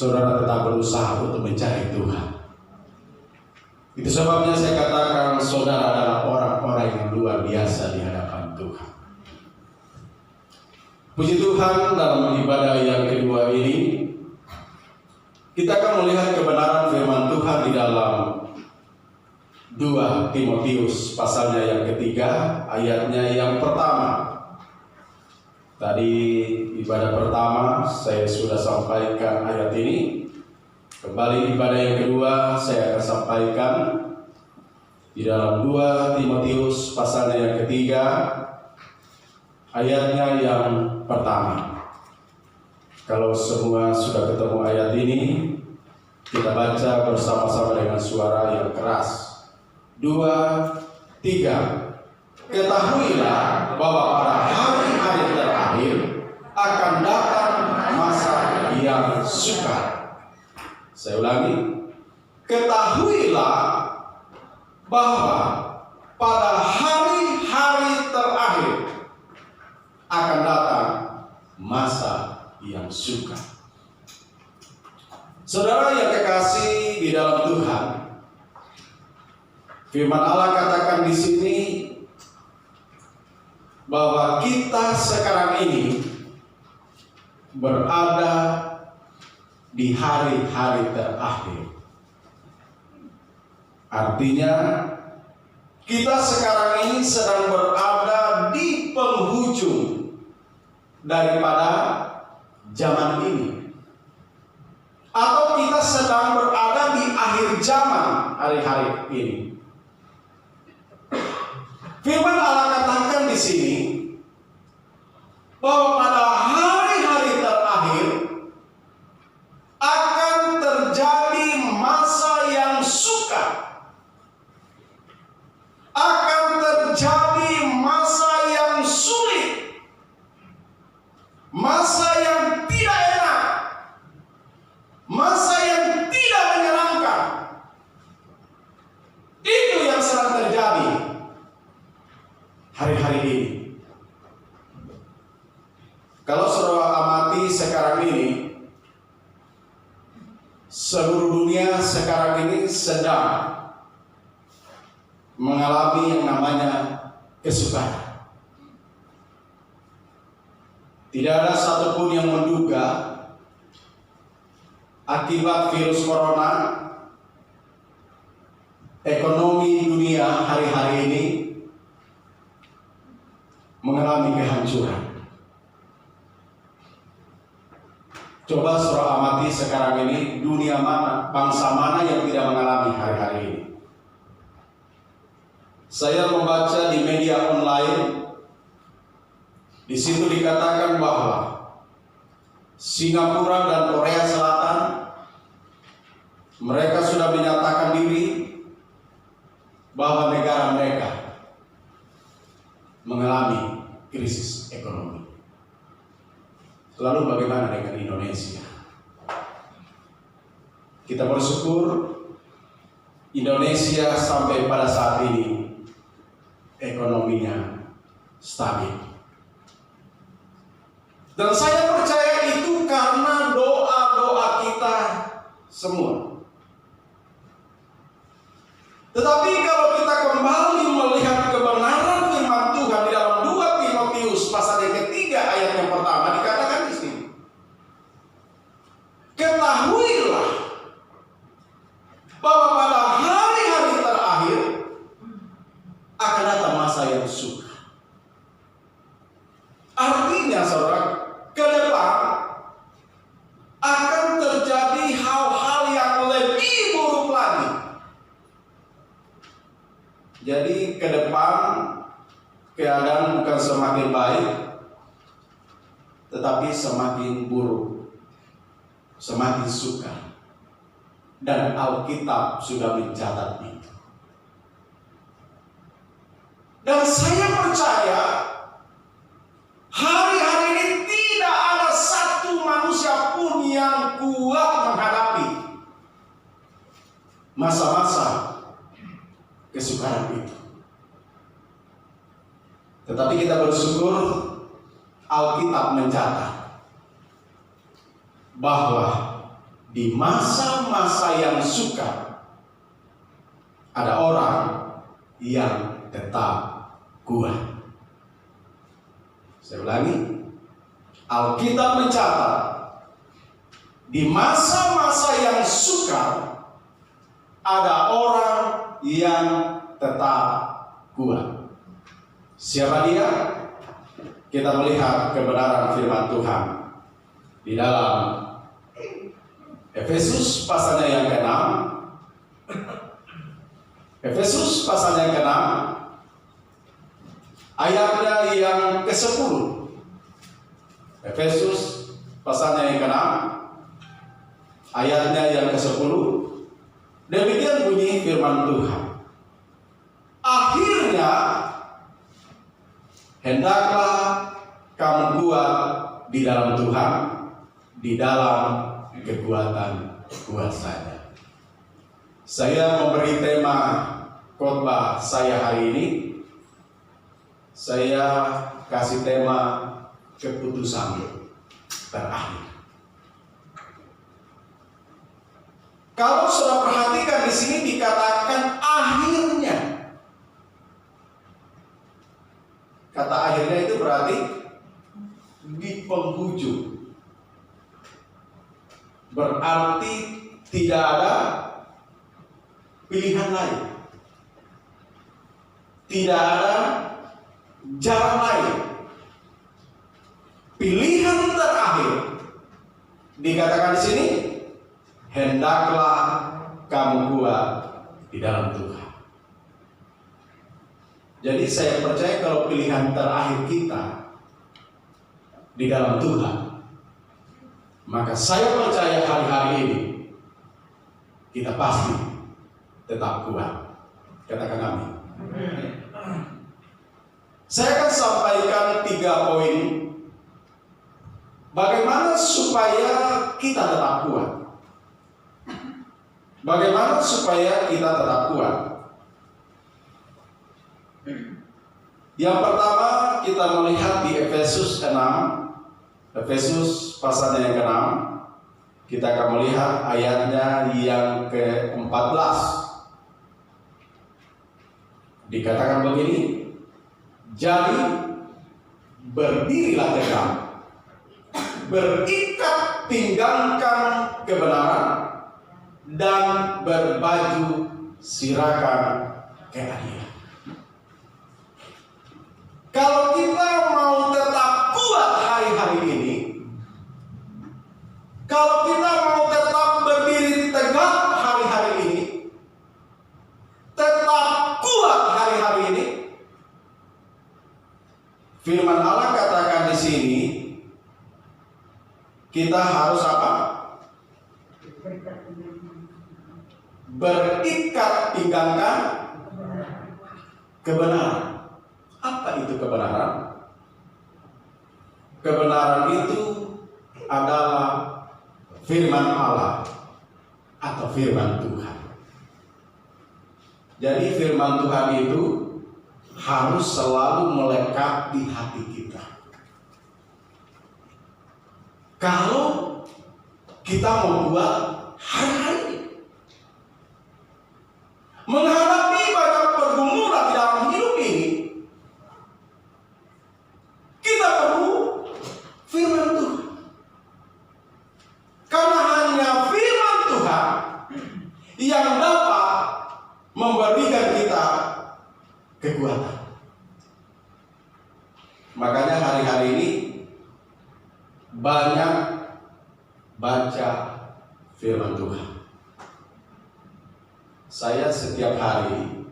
saudara tetap berusaha untuk mencari Tuhan. Itu sebabnya saya katakan saudara adalah orang-orang yang luar biasa di hadapan Tuhan. Puji Tuhan, dalam ibadah yang kedua ini kita akan melihat kebenaran firman Tuhan di dalam 2 Timotius pasalnya yang ketiga, ayatnya yang pertama. Tadi ibadah pertama saya sudah sampaikan ayat ini. Kembali ibadah yang kedua saya akan sampaikan di dalam 2 Timotius pasalnya yang ketiga, ayatnya yang pertama. Kalau semua sudah ketemu ayat ini, kita baca bersama-sama dengan suara yang keras. 2, 3. Ketahuilah bahwa pada hari-hari terakhir akan datang masa yang sukar. Saya ulangi. Ketahuilah bahwa pada hari-hari terakhir akan datang masa yang sukar. Saudara yang kekasih di dalam Tuhan, firman Allah katakan di sini bahwa kita sekarang ini berada di hari-hari terakhir. Artinya kita sekarang ini sedang berada di penghujung daripada zaman ini, atau kita sedang berada di akhir zaman hari-hari ini. Firman Allah katakan di sini bahwa pada hari-hari terakhir akan terjadi masa yang sukar, akan terjadi masa yang sulit, masa yang tidak enak, masa yang tidak menyenangkan. Itu yang sedang terjadi hari-hari ini. Kalau saudara amati sekarang ini, seluruh dunia sekarang ini sedang mengalami yang namanya kesukaran. Tidak ada satupun yang menduga akibat virus corona, ekonomi dunia hari-hari ini mengalami kehancuran. Coba saudara amati sekarang ini, dunia mana, bangsa mana yang tidak mengalami hari-hari ini. Saya membaca di media online, di situ dikatakan bahwa Singapura dan Korea Selatan mereka sudah menyatakan diri bahwa negara mereka mengalami krisis ekonomi. Lalu bagaimana dengan Indonesia? Kita bersyukur Indonesia sampai pada saat ini ekonominya stabil. Dan saya percaya itu karena doa-doa kita semua. Tetapi kalau kita kembali melihat kebenaran firman Tuhan di dalam 2 Timotius pasal yang ketiga ayat yang pertama dikatakan di sini, ketahuilah bahwa pada hari-hari terakhir akan datang masa yang sukar. Artinya saudara, ke depan akan terjadi hal-hal yang lebih buruk lagi. Jadi ke depan keadaan bukan semakin baik, tetapi semakin buruk, semakin sukar. Dan Alkitab sudah mencatat itu. Dan saya percaya hari-hari ini tidak ada satu manusia pun yang kuat menghadapi masa-masa kesukaran itu. Tetapi kita bersyukur Alkitab mencatat bahwa di masa-masa yang sukar ada orang yang tetap kuat. Saya ulangi, Alkitab mencatat di masa-masa yang sukar ada orang yang tetap kuat. Siapa dia? Kita melihat kebenaran firman Tuhan di dalam Efesus pasalnya yang ke-6. Efesus pasalnya yang ke-6 ayatnya yang ke-10. Efesus pasalnya yang ke-6 ayatnya yang ke-10. Demikian bunyi firman Tuhan. Akhirnya hendaklah kamu kuat di dalam Tuhan, di dalam kekuatan kuasa-Nya. Saya memberi tema khotbah saya hari ini. Saya kasih tema keputusan terakhir. Kalau sudah perhatikan di sini dikatakan akhirnya. Kata akhirnya itu berarti di penghujung. Berarti tidak ada pilihan lain. Tidak ada jalan lain. Pilihan terakhir dikatakan di sini, hendaklah kamu kuat di dalam Tuhan. Jadi saya percaya kalau pilihan terakhir kita di dalam Tuhan, maka saya percaya hari-hari ini kita pasti tetap kuat. Katakan amin. Saya akan sampaikan 3 poin bagaimana supaya kita tetap kuat. Bagaimana supaya kita tetap kuat? Yang pertama kita melihat di Efesus 6. Efesus pasalnya yang ke-6. Kita akan melihat ayatnya yang ke-14. Dikatakan begini, jadi berdirilah tegak, berikat pinggangkan kebenaran, dan berbaju sirahkan keadilan. Kalau kita mau tetap kuat hari-hari ini, kalau kita mau tetap berdiri tegak hari-hari ini, tetap kuat hari-hari ini, firman Allah katakan di sini, kita harus apa? Berikat pinggangkan kebenaran. Apa itu kebenaran? Kebenaran itu adalah firman Allah atau firman Tuhan. Jadi firman Tuhan itu harus selalu melekat di hati kita. Kalau kita membuat hari-hari ini menghadapi banyak pergumulan di dalam hidup ini, kita perlu firman Tuhan. Karena hanya firman Tuhan yang dapat memberikan kita kekuatan. Makanya hari-hari ini banyak baca firman Tuhan. Saya setiap hari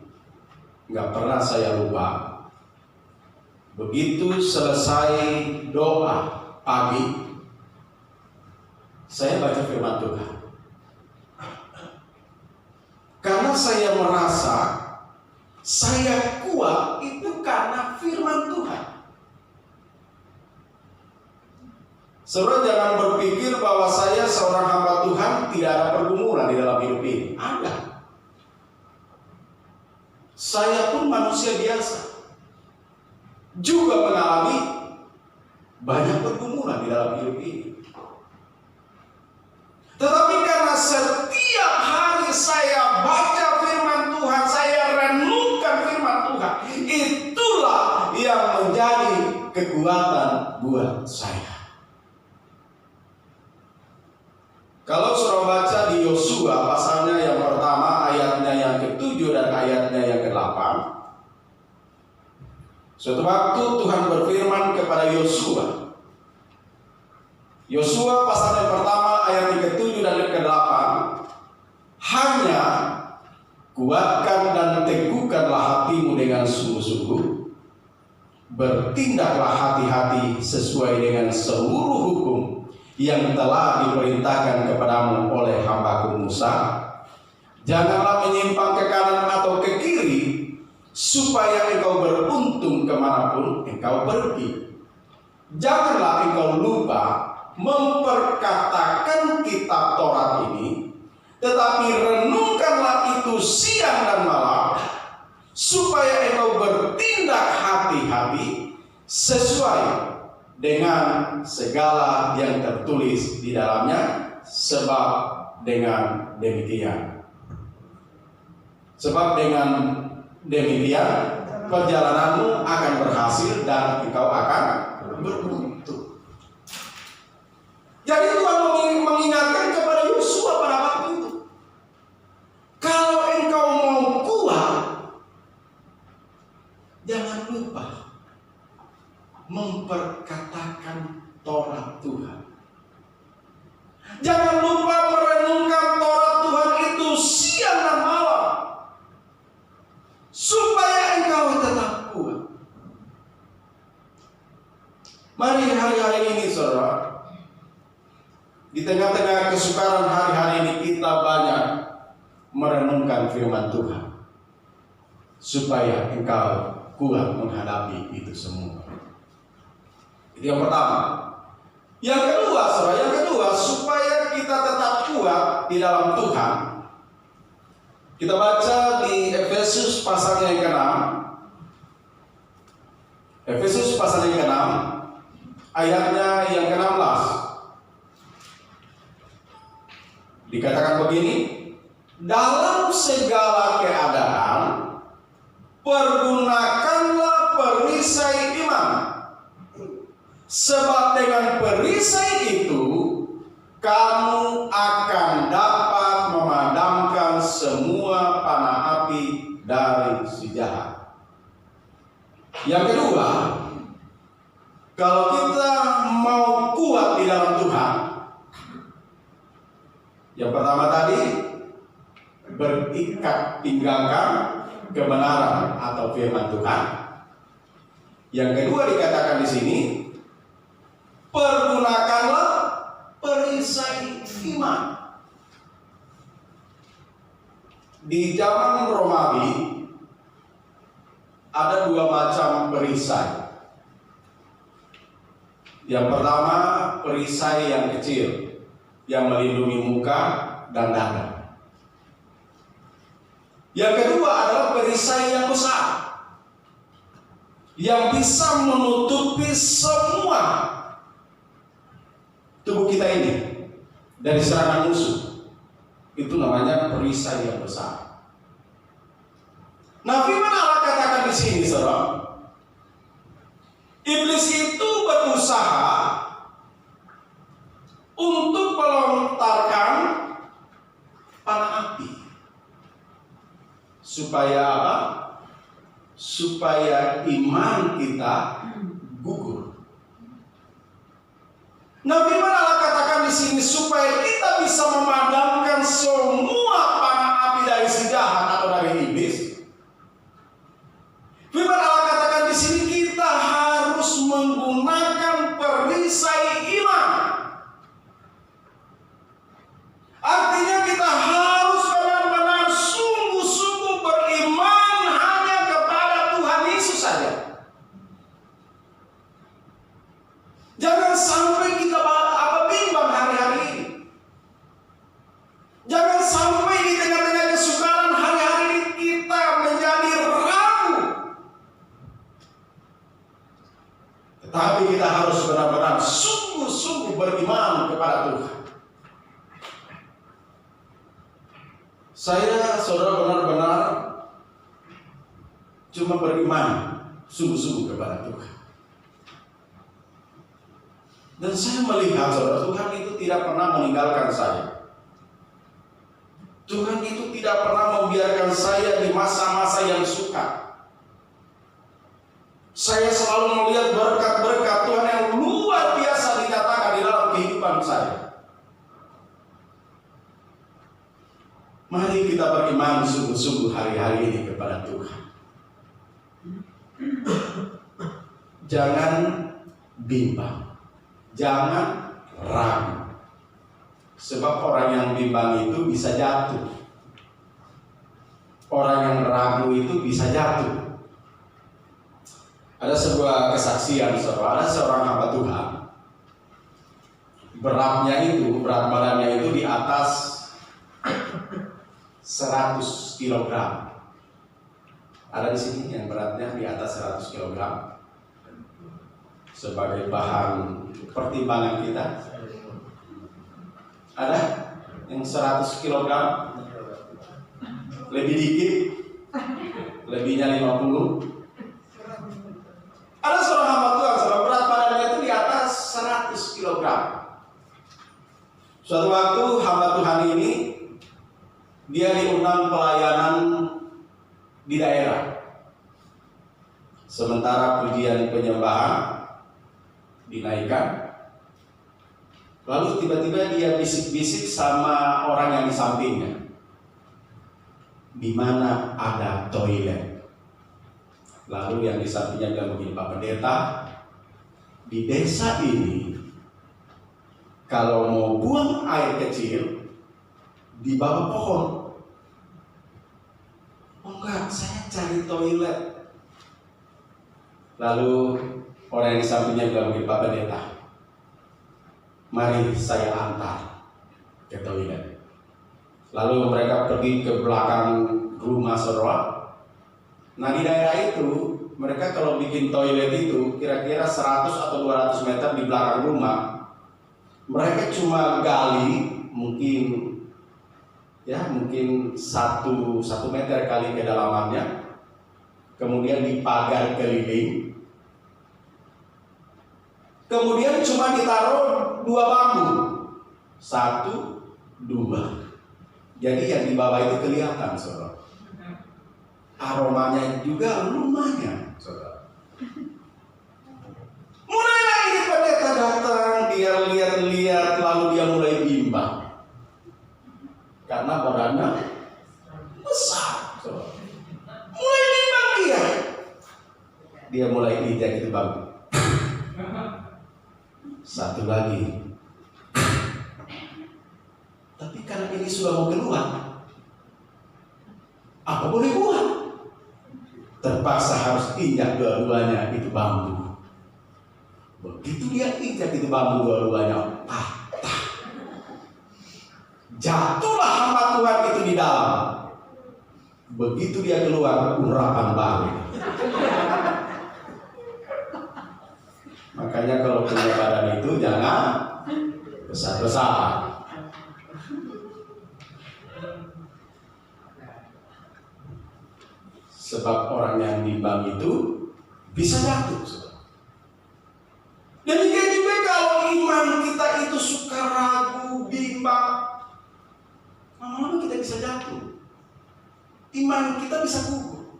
nggak pernah saya lupa. Begitu selesai doa pagi, saya baca firman Tuhan. Karena saya merasa saya kuat itu karena firman Tuhan. Saudara jangan berpikir bahwa saya seorang hamba Tuhan tidak ada pergumulan di dalam hidup ini. Ada. Saya pun manusia biasa, juga mengalami banyak pergumulan di dalam hidup ini. Tetapi kekuatan buat saya. Kalau saudara baca di Yosua pasalnya yang pertama, ayatnya yang ke-7 dan ayatnya yang ke-8. Suatu waktu Tuhan berfirman kepada Yosua. Yosua pasal yang pertama ayat yang ke-7 dan yang ke-8. Hanya kuatkan dan teguhkanlah hatimu dengan sungguh-sungguh. Bertindaklah hati-hati sesuai dengan seluruh hukum yang telah diperintahkan kepadamu oleh hambaku Musa. Janganlah menyimpang ke kanan atau ke kiri, supaya engkau beruntung kemanapun engkau pergi. Janganlah engkau lupa memperkatakan kitab Taurat ini, tetapi renungkanlah itu siang dan malam, supaya engkau bertindak hati-hati sesuai dengan segala yang tertulis di dalamnya, sebab dengan demikian perjalananmu akan berhasil dan engkau akan beruntung. Jadi Tuhan mengingatkan kepada Yosua pada waktu itu, kalau engkau mau kuat, jangan lupa memperkatakan Taurat Tuhan. Jangan lupa merenungkan Taurat Tuhan itu siang dan malam, supaya engkau tetap kuat. Mari hari-hari ini saudara, di tengah-tengah kesukaran hari-hari ini kita banyak merenungkan firman Tuhan, supaya engkau kuat menghadapi itu semua. Itu yang pertama. Yang kedua, saudara, supaya kita tetap kuat di dalam Tuhan, kita baca di Efesus pasal yang ke-6. Efesus pasal yang ke-6, ayatnya yang ke-16. Dikatakan begini, dalam segala keadaan pergunakanlah perisai iman, sebab dengan perisai itu kamu akan dapat memadamkan semua panah api dari si jahat. Yang kedua, kalau kita mau kuat di dalam Tuhan, yang pertama tadi, berikat pinggangkan kebenaran atau firman Tuhan. Yang kedua dikatakan di sini, pergunakanlah perisai iman. Di zaman Romawi ada dua macam perisai. Yang pertama, perisai yang kecil yang melindungi muka dan dada. Yang kedua adalah perisai yang besar yang bisa menutupi semua tubuh kita ini dari serangan musuh. Itu namanya perisai yang besar. Nah, firman Allah katakan di sini, saudara, iblis itu berusaha untuk melontarkan panah api. Supaya apa? Supaya iman kita gugur. Nah, firman Allah katakan di sini supaya kita bisa memadamkan semua panah api dari si jahat atau dari iblis. Firman Allah katakan di sini kita harus menggunakan perisai iman. Artinya kita harus benar-benar sungguh-sungguh beriman hanya kepada Tuhan Yesus saja. Jangan sampai kita bimbang hari-hari ini. Jangan sampai di tengah-tengah kesukaran hari-hari ini kita menjadi ragu. Tetapi kita harus benar-benar sungguh-sungguh beriman kepada Tuhan. Saya, saudara, benar-benar cuma beriman sungguh-sungguh kepada Tuhan. Dan saya melihat, saudara, Tuhan itu tidak pernah meninggalkan saya. Tuhan itu tidak pernah membiarkan saya di masa-masa yang sukar. Saya selalu melihat berkat-berkat Tuhan yang luar biasa dinyatakan di dalam kehidupan saya. Mari kita beriman sungguh-sungguh hari-hari ini kepada Tuhan. Jangan bimbang, jangan ragu. Sebab orang yang bimbang itu bisa jatuh. Orang yang ragu itu bisa jatuh. Ada sebuah kesaksian, ada seorang hamba Tuhan. Berat badannya itu di atas 100 kg. Ada di sini yang beratnya di atas 100 kg. Sebagai bahan pertimbangan kita. Ada yang 100 kg, lebih dikit, lebihnya 50. Ada seorang hamba Tuhan, seorang berat badannya itu di atas 100 kg. Suatu waktu hamba Tuhan ini, dia diundang pelayanan di daerah. Sementara pujian penyembahan dinaikkan, lalu tiba-tiba dia bisik-bisik sama orang yang di sampingnya, di mana ada toilet. Lalu yang di sampingnya bilang begini, Pak Pendeta, di desa ini kalau mau buang air kecil di bawah pohon. Oh enggak, saya cari toilet. Lalu orang yang di sampingnya bilang begini, Pak Pendeta, mari saya antar ke toilet. Lalu mereka pergi ke belakang rumah saudara. Nah di daerah itu, mereka kalau bikin toilet itu kira-kira 100 atau 200 meter di belakang rumah. Mereka cuma gali mungkin 1 meter kali kedalamannya. Kemudian dipagar keliling. Kemudian cuma ditaruh 2 bambu. 1, 2. Jadi yang di bawah itu kelihatan, saudara. Aromanya juga lumayan, saudara. Mulai ini pendeta datang, dia lihat-lihat, lalu dia mulai bimbang. Karena badannya besar, saudara. Mulai bimbang dia. Dia mulai injak itu bambu. 1 lagi. Tapi karena ini sudah mau keluar, apa boleh buat? Terpaksa harus injak dua-duanya itu bambu. Begitu dia injak itu bambu dua-duanya patah. Jatuhlah hamba Tuhan itu di dalam. Begitu dia keluar, urapan baru. Makanya kalau punya badan itu jangan besar-besar. Sebab orang yang bimbang itu bisa jatuh. Demikian juga kalau iman kita itu suka ragu, bimbang, lama-lama kita bisa jatuh. Iman kita bisa gugur.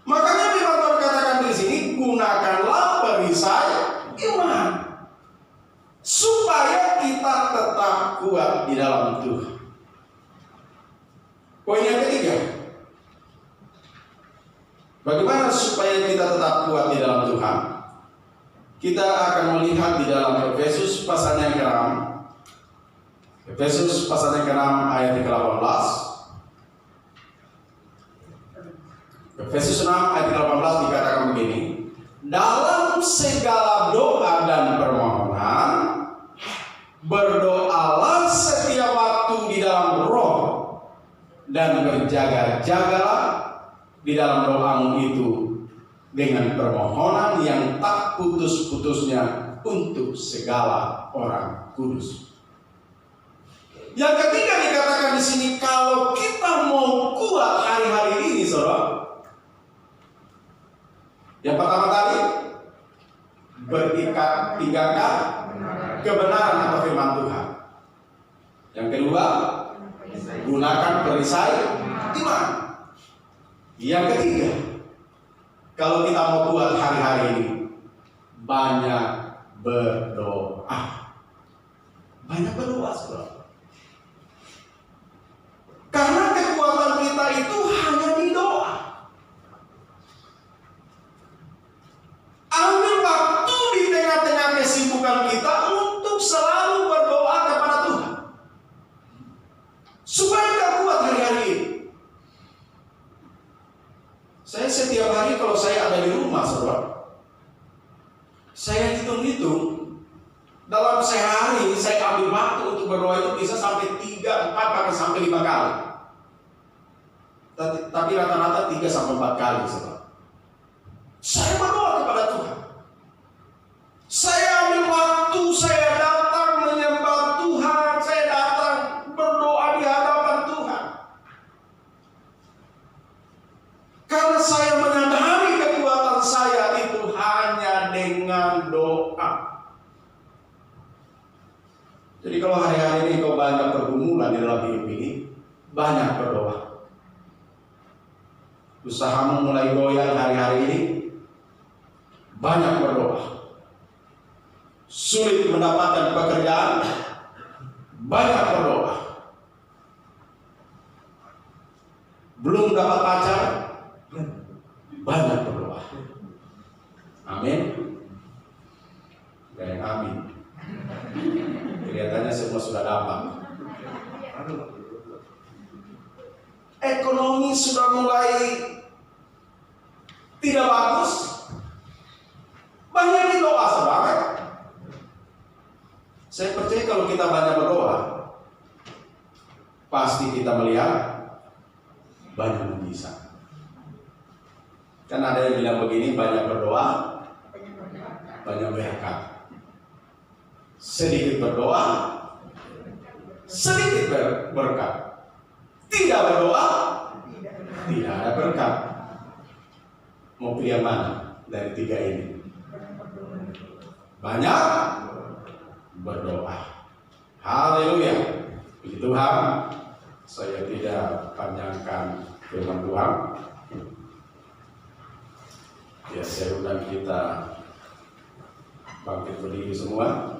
Makanya firman Tuhan katakan di sini, gunakanlah perisai iman supaya kita tetap kuat di dalam Tuhan. Poin yang ketiga, bagaimana supaya kita tetap kuat di dalam Tuhan? Kita akan melihat di dalam Efesus pasal yang ke-6. Efesus pasal yang ke-6 ayat ke-18. Efesus 6 ayat 18 dikatakan begini, dalam segala doa dan permohonan berdoalah setiap waktu di dalam roh dan berjaga-jagalah di dalam doamu itu dengan permohonan yang tak putus-putusnya untuk segala orang kudus. Yang ketiga dikatakan di sini, kalau kita mau kuat hari-hari ini, saudara. Yang pertama tadi, berikat tinggalkan kebenaran atau firman Tuhan. Yang kedua, gunakan perisai iman. Yang ketiga, kalau kita mau buat hari-hari ini, banyak berdoa. Banyak berdoa, saudara. Karena kekuatan kita itu hanya di doa. Ambil waktu di tengah-tengah kesibukan kita untuk selalu berdoa kepada Tuhan, supaya kita kuat hari-hari ini. Saya setiap hari kalau saya ada di rumah, saudara, saya hitung-hitung dalam sehari saya ambil waktu untuk berdoa itu bisa sampai 3, 4, bahkan sampai 5 kali. Tapi rata-rata 3 sampai 4 kali, saudara. Saya berdoa kepada Tuhan. Saya ambil waktu, saya datang menyembah Tuhan, saya datang berdoa di hadapan Tuhan. Karena saya menyadari kekuatan saya itu hanya dengan doa. Jadi kalau hari-hari ini kau banyak pergumulan di dalam hidup ini, banyak berdoa. Usahamu mulai goyang hari-hari ini, banyak berdoa. Sulit mendapatkan pekerjaan, banyak berdoa. Belum dapat pacar, banyak berdoa. Amin. Gak yang amin. Kelihatannya semua sudah dapat. Ekonomi sudah mulai tidak bagus, banyak doa, saudara. Saya percaya kalau kita banyak berdoa, pasti kita melihat banyak mujizat. Kan ada yang bilang begini, banyak berdoa, banyak berkat. Sedikit berdoa, sedikit berkat. Tidak berdoa, tidak ada berkat. Mau pilih yang mana dari 3 ini? Banyak berdoa. Haleluya. Puji Tuhan. Saya tidak panjangkan firman Tuhan. Ya, saya undang kita bangkit berdiri semua.